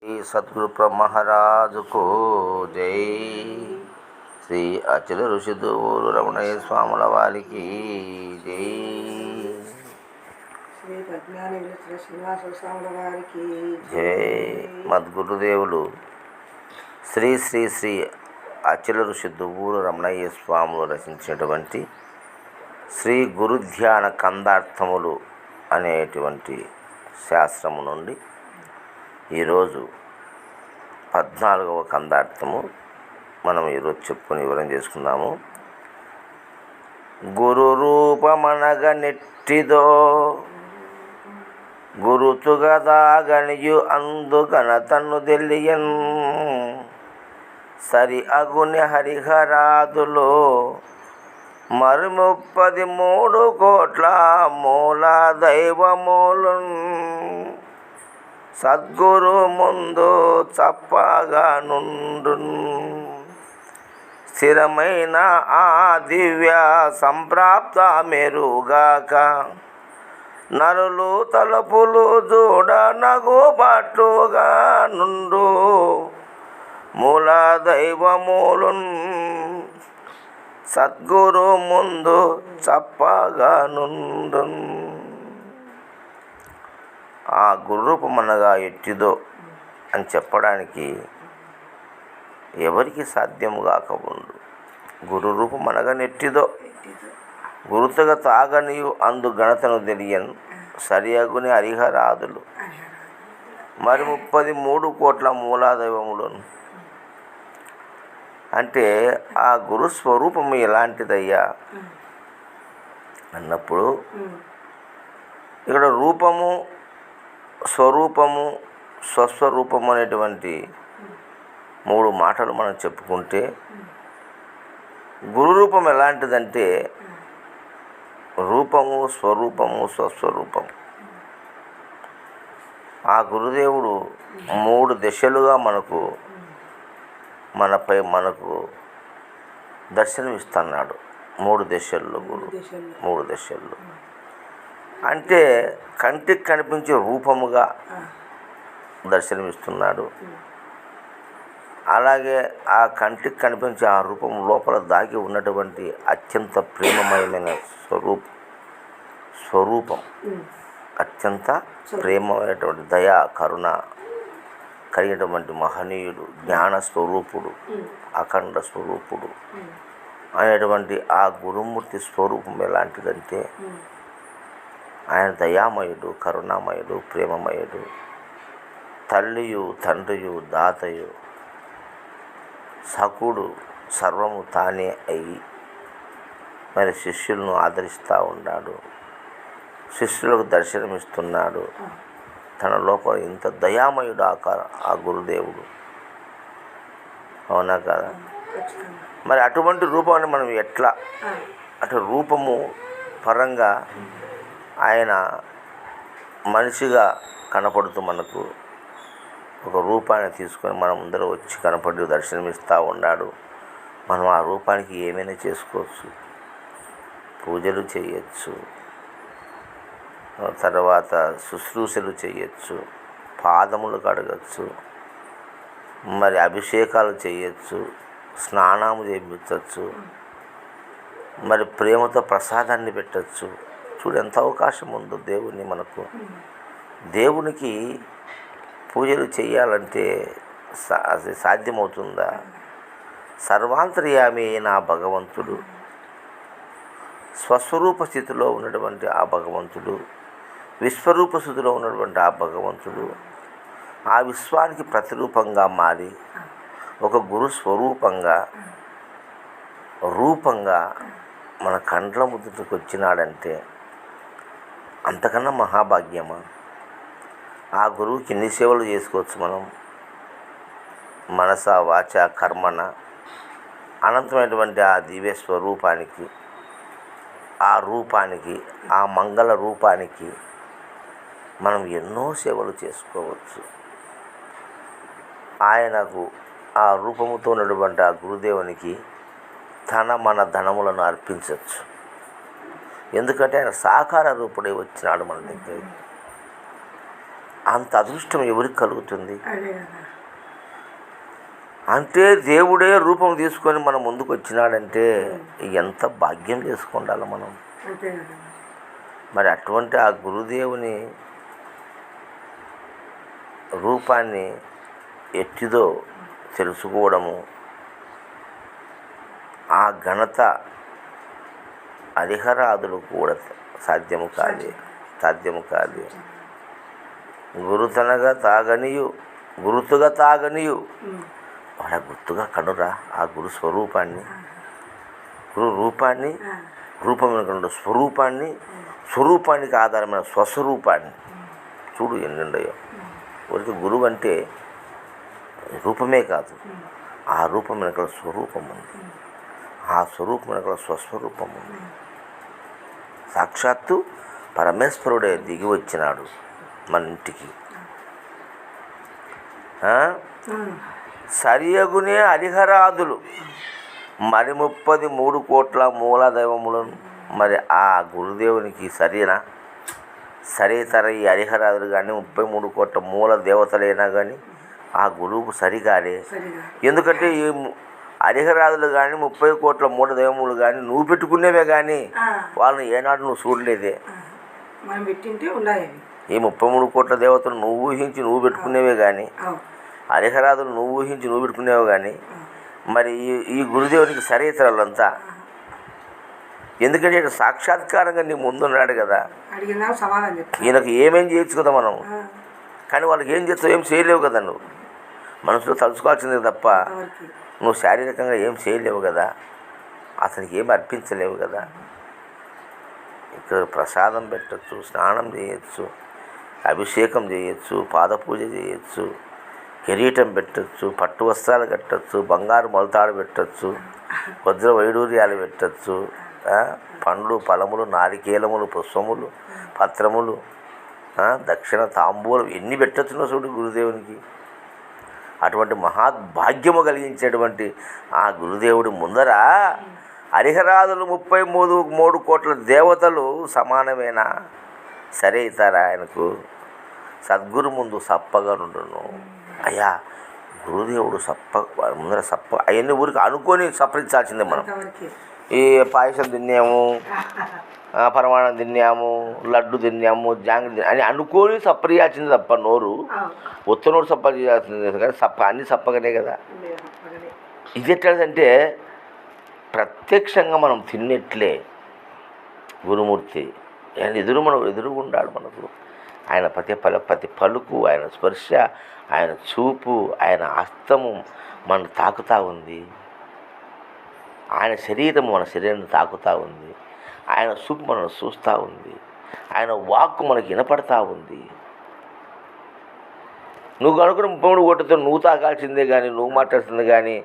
శ్రీ సద్గురు మహారాజుకు జై. శ్రీ అచల ఋషిదూరు రమణయ్య స్వాముల వారికి జై. శ్రీ పద్మాని శ్రీనివాస స్వాముల వారికి జై. మద్గురుదేవులు శ్రీ శ్రీ శ్రీ అచల ఋషి దువ్వూరు రమణయ్య స్వాములు రచించినటువంటి శ్రీ గురుధ్యాన కందార్థములు అనేటువంటి శాస్త్రము నుండి ఈరోజు 14వ కందార్థము మనం ఈరోజు చెప్పుకొని వివరం చేసుకుందాము. గురు రూపమనగ నెట్టిదో గురుతుగదాగనియు అందుగన తన్ను తెలియన్ సరి అగుని హరిహరాదులో మరి 33 కోట్ల మూల దైవమూలున్ సద్గురు ముందు చప్పగా నుండు స్థిరమైన ఆ దివ్య సంప్రాప్త మెరుగాక నరులు తలుపులు చూడ నగుబాటుగా నుండు మూల దైవమూలున్ సద్గురు ముందు చప్పగా నుండు. ఆ గురురూపమనగా ఎట్టిదో అని చెప్పడానికి ఎవరికి సాధ్యము కాకముందు గురు రూపమనగా నెట్టిదో గురుతుగా తాగనియు అందు గణతను తెలియన్ సరియగుని హరిహరాదులు మరి 33 కోట్ల మూలాదైవములను. అంటే ఆ గురు స్వరూపము ఎలాంటిదయ్యా అన్నప్పుడు ఇక్కడ రూపము, స్వరూపము, స్వస్వరూపము అనేటువంటి 3 మాటలు మనం చెప్పుకుంటే, గురు రూపం ఎలాంటిదంటే రూపము, స్వరూపము, స్వస్వరూపము. ఆ గురుదేవుడు 3 దశలుగా మనకు దర్శనమిస్తున్నాడు. 3 దశల్లో గురు, 3 దశల్లో అంటే కంటికి కనిపించే రూపముగా దర్శనమిస్తున్నాడు. అలాగే ఆ కంటికి కనిపించే ఆ రూపం లోపల దాగి ఉన్నటువంటి అత్యంత ప్రేమమయమైన స్వరూపం, అత్యంత ప్రేమమైనటువంటి దయా కరుణ కలిగినటువంటి మహనీయుడు, జ్ఞాన స్వరూపుడు, అఖండ స్వరూపుడు అనేటువంటి ఆ గురుమూర్తి స్వరూపం ఎలాంటిదంటే ఆయన దయామయుడు, కరుణామయుడు, ప్రేమమయుడు, తల్లియు తండ్రియు దాతయు సకుడు సర్వము తానే అయి మరి శిష్యులను ఆదరిస్తూ ఉన్నాడు, శిష్యులకు దర్శనమిస్తున్నాడు. తన లోపల ఇంత దయామయుడు ఆ గురుదేవుడు, అవునా కదా? మరి అటువంటి రూపాన్ని మనం ఎట్లా అటు రూపము పరంగా ఆయన మనిషిగా కనపడుతూ మనకు ఒక రూపాన్ని తీసుకొని మన ముందర వచ్చి కనపడి దర్శనమిస్తూ ఉన్నాడు. మనం ఆ రూపానికి ఏమైనా చేసుకోవచ్చు, పూజలు చేయొచ్చు, తర్వాత శుశ్రూషలు చేయొచ్చు, పాదములు కడగచ్చు, మరి అభిషేకాలు చేయొచ్చు, స్నానము చేయించవచ్చు, మరి ప్రేమతో ప్రసాదాన్ని పెట్టచ్చు. చూడు ఎంత అవకాశం ఉందో దేవుని మనకు. దేవునికి పూజలు చేయాలంటే అది సాధ్యమవుతుందా? సర్వాంతర్యామి అయిన ఆ భగవంతుడు, స్వస్వరూప స్థితిలో ఉన్నటువంటి ఆ భగవంతుడు, విశ్వరూప స్థితిలో ఉన్నటువంటి ఆ భగవంతుడు ఆ విశ్వానికి ప్రతిరూపంగా మారి ఒక గురు స్వరూపంగా మన కండ్ల ముద్దుకు వచ్చినాడంటే అంతకన్నా మహాభాగ్యమా? ఆ గురువుకి ఎన్ని సేవలు చేసుకోవచ్చు మనం, మనస వాచ కర్మన. అనంతమైనటువంటి ఆ దివ్య స్వరూపానికి, ఆ మంగళ రూపానికి మనం ఎన్నో సేవలు చేసుకోవచ్చు. ఆయనకు ఆ రూపముతో ఉన్నటువంటి ఆ గురుదేవునికి మన ధనములను అర్పించవచ్చు. ఎందుకంటే ఆయన సాకార రూపుడే వచ్చినాడు మన దగ్గరికి. అంత అదృష్టం ఎవరికి కలుగుతుంది? అదే కదా. అంటే దేవుడే రూపం తీసుకొని మన ముందుకు వచ్చినాడంటే ఎంత భాగ్యం చేసుకుండాలి మనం. అంతే కదా. మరి అటువంటి ఆ గురుదేవుని రూపాన్ని ఎట్టిదో తెలుసుకోవడము, ఆ ఘనత హరిహరాదులు కూడా సాధ్యము కాదు. గురుతనగా తాగనియు గురుతుగా తాగనియు వాడ గుర్తుగా కనురా ఆ గురు స్వరూపాన్ని, గురు రూపాన్ని, రూపమైన స్వరూపాన్ని, స్వరూపానికి ఆధారమైన స్వస్వరూపాన్ని చూడు ఎన్నుండయో. ఊరికి గురువు అంటే రూపమే కాదు, ఆ రూపం వెనకాల స్వరూపం ఉంది, ఆ స్వరూపం వెనకాల స్వస్వరూపం ఉంది. సాక్షాత్తు పరమేశ్వరుడే దిగి వచ్చినాడు మన ఇంటికి. సరియగునే హరిహరాదులు మరి 33 కోట్ల మూల దైవములను. మరి ఆ గురుదేవునికి సరితర ఈ హరిహరాదులు కానీ 33 కోట్ల మూల దేవతలైనా కానీ ఆ గురువుకు సరిగాలే. ఎందుకంటే ఈ హరిహరాదులు కానీ 30 కోట్ల మూల దైవములు కానీ నువ్వు పెట్టుకునేవే కానీ వాళ్ళని ఏనాడు నువ్వు చూడలేదే. ఈ 33 కోట్ల దేవతలు నువ్వు ఊహించి నువ్వు పెట్టుకునేవే కానీ, హరిహరాదులు నువ్వు ఊహించి నువ్వు పెట్టుకునేవి కానీ, మరి ఈ గురుదేవునికి సరితరులంతా. ఎందుకంటే సాక్షాత్కారంగా నీ ముందున్నాడు కదా, ఈయనకు ఏమేం చేయొచ్చు కదా మనం. కానీ వాళ్ళకి ఏం చేస్తావు, ఏం చేయలేవు కదా. నువ్వు మనసులో తలుచుకోవాల్సిందే తప్ప నువ్వు శారీరకంగా ఏం చేయలేవు కదా, అతనికి ఏమి అర్పించలేవు కదా. ఇక్కడ ప్రసాదం పెట్టచ్చు, స్నానం చేయొచ్చు, అభిషేకం చేయొచ్చు, పాదపూజ చేయొచ్చు, కిరీటం పెట్టచ్చు, పట్టు వస్త్రాలు కట్టచ్చు, బంగారు మొలతాడు పెట్టచ్చు, వజ్ర వైడూర్యాలు పెట్టచ్చు, పండ్లు ఫలములు నారికేలములు పుష్పములు పత్రములు దక్షిణ తాంబూలం ఎన్ని పెట్టచ్చునో చూడు గురుదేవునికి. అటువంటి మహాద్భాగ్యము కలిగించేటువంటి ఆ గురుదేవుడి ముందర హరిహరాదులు 33 కోట్ల దేవతలు సమానమేనా? సరే ఇతారా ఆయనకు సద్గురు ముందు సప్పగా నుండును. అయ్యా గురుదేవుడు ముందర అవన్నీ ఊరికి అనుకొని సప్పరించాల్సిందే మనం. ఈ పాయసం తిన్నాము, పరమాణం తిన్నాము, లడ్డు తిన్నాము, జాంగ్రీ అని అనుకొని సప్పరియాల్సింది తప్ప నోరు ఒత్తనోడు సప్ప చేయాల్సింది కానీ అన్నీ సప్పగానే కదా. ఇది ఎట్లంటే ప్రత్యక్షంగా మనం తిన్నట్లే గురుమూర్తి ఆయన ఎదురుగా ఉన్నాడు మనకు. ఆయన ప్రతి పలుకు, ఆయన స్పర్శ, ఆయన చూపు, ఆయన హస్తము మనం తాకుతూ ఉంది. ఆయన శరీరం మన శరీరాన్ని తాకుతూ ఉంది. ఆయన చూపు మనం చూస్తూ ఉంది. ఆయన వాక్కు మనకి వినపడతా ఉంది. నువ్వు కనుక్కుని 33 కోట్లతో నువ్వు తాకాల్సిందే కానీ, నువ్వు మాట్లాడుతుంది కానీ,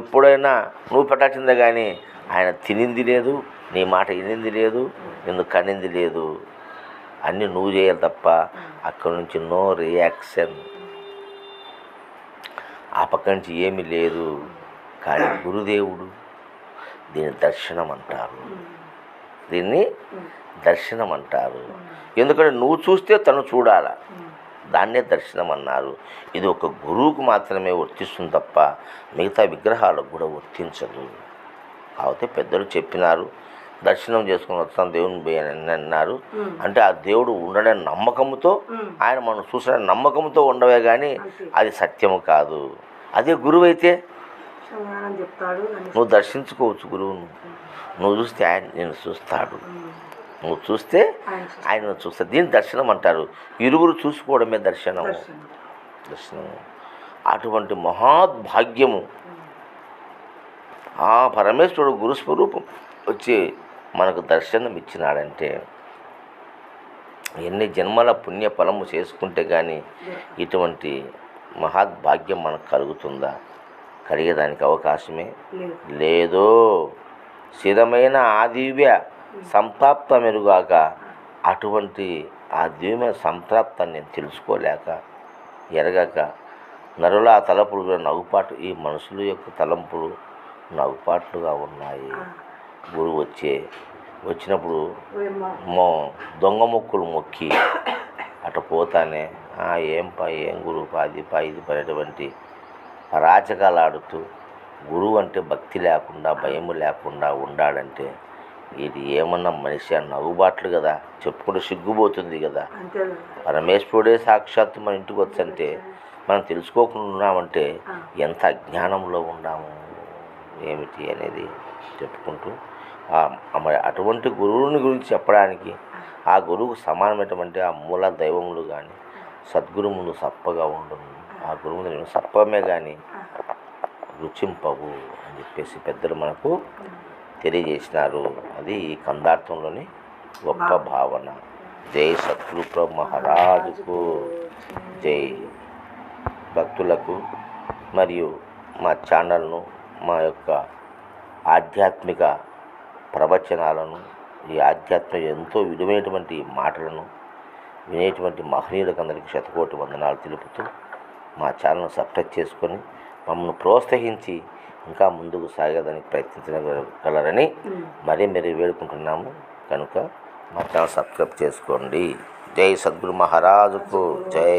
ఎప్పుడైనా నువ్వు పెట్టాల్సిందే కానీ ఆయన తినింది లేదు, నీ మాట వినింది లేదు, నిన్ను కనింది లేదు. అన్నీ నువ్వు చేయాలి తప్ప అక్కడి నుంచి నో రియాక్షన్, ఆ పక్క నుంచి ఏమీ లేదు. కానీ గురుదేవుడు దీన్ని దర్శనం అంటారు. ఎందుకంటే నువ్వు చూస్తే తను చూడాల, దాన్నే దర్శనం అన్నారు. ఇది ఒక గురువుకు మాత్రమే వర్తిస్తుంది తప్ప మిగతా విగ్రహాలకు కూడా వర్తించదు. కాకపోతే పెద్దలు చెప్పినారు, దర్శనం చేసుకుని వస్తాను దేవుని అని అన్నారు. అంటే ఆ దేవుడు ఉండనే నమ్మకంతో, ఆయన మనం చూసిన నమ్మకంతో ఉండవే కానీ అది సత్యము కాదు. అదే గురువు అయితే నువ్వు దర్శించుకోవచ్చు గురువును. నువ్వు చూస్తే ఆయన నేను చూస్తాడు, నువ్వు చూస్తే ఆయన చూస్తాడు. దీన్ని దర్శనం అంటారు. ఇరువురు చూసుకోవడమే దర్శనము. అటువంటి మహాద్భాగ్యము ఆ పరమేశ్వరుడు గురుస్వరూపం వచ్చి మనకు దర్శనం ఇచ్చినాడంటే ఎన్ని జన్మల పుణ్య ఫలము చేసుకుంటే కానీ ఇటువంటి మహాద్భాగ్యం మనకు కలుగుతుందా? కలిగేదానికి అవకాశమే లేదో. స్థిరమైన ఆ దివ్య సంప్రాప్త మెరుగాక అటువంటి ఆ దివ్యమైన సంప్రాప్తాన్ని నేను తెలుసుకోలేక ఎరగక నరుల తలపులు నవ్వుపాటు, ఈ మనుషుల యొక్క తలంపులు నవ్వుపాట్లుగా ఉన్నాయి. గురువు వచ్చినప్పుడు దొంగ మొక్కులు మొక్కి అటు పోతానే ఏం గురువు అది ఇది పడేటువంటి అరాచకాలు ఆడుతూ గురువు అంటే భక్తి లేకుండా భయము లేకుండా ఉండాలంటే ఇది ఏమన్నా మనిషి అన్న నవ్వుబాట్లు కదా, చెప్పుకుంటే సిగ్గుపోతుంది కదా. పరమేశ్వరుడే సాక్షాత్తు మన ఇంటికి వచ్చంటే మనం తెలుసుకోకుండా ఉన్నామంటే ఎంత అజ్ఞానంలో ఉన్నాము ఏమిటి అనేది చెప్పుకుంటూ మరి అటువంటి గురువుని గురించి చెప్పడానికి ఆ గురువుకు సమానమైనటువంటి ఆ మూల దైవములు కానీ సద్గురువులు సప్పగా ఉండను, ఆ గురువులు సప్పమే కానీ రుచింపవు అని చెప్పేసి పెద్దలు మనకు తెలియజేసినారు. అది ఈ కందార్థంలోని గొప్ప భావన. జై సద్గురు ప్రభు మహారాజుకు జై. భక్తులకు మరియు మా ఛానల్ను, మా యొక్క ఆధ్యాత్మిక ప్రవచనాలను, ఈ ఆధ్యాత్మిక ఎంతో విలువైనటువంటి మాటలను వినేటువంటి మహనీయులకు అందరికీ శతకోటి వందనాలు తెలుపుతూ మా ఛానల్ను సబ్స్క్రైబ్ చేసుకొని మమ్మల్ని ప్రోత్సహించి ఇంకా ముందుకు సాగడానికి ప్రయత్నించగలరని మరీ వేడుకుంటున్నాము. కనుక మా ఛానల్ సబ్స్క్రైబ్ చేసుకోండి. జై సద్గురు మహారాజుకు జై.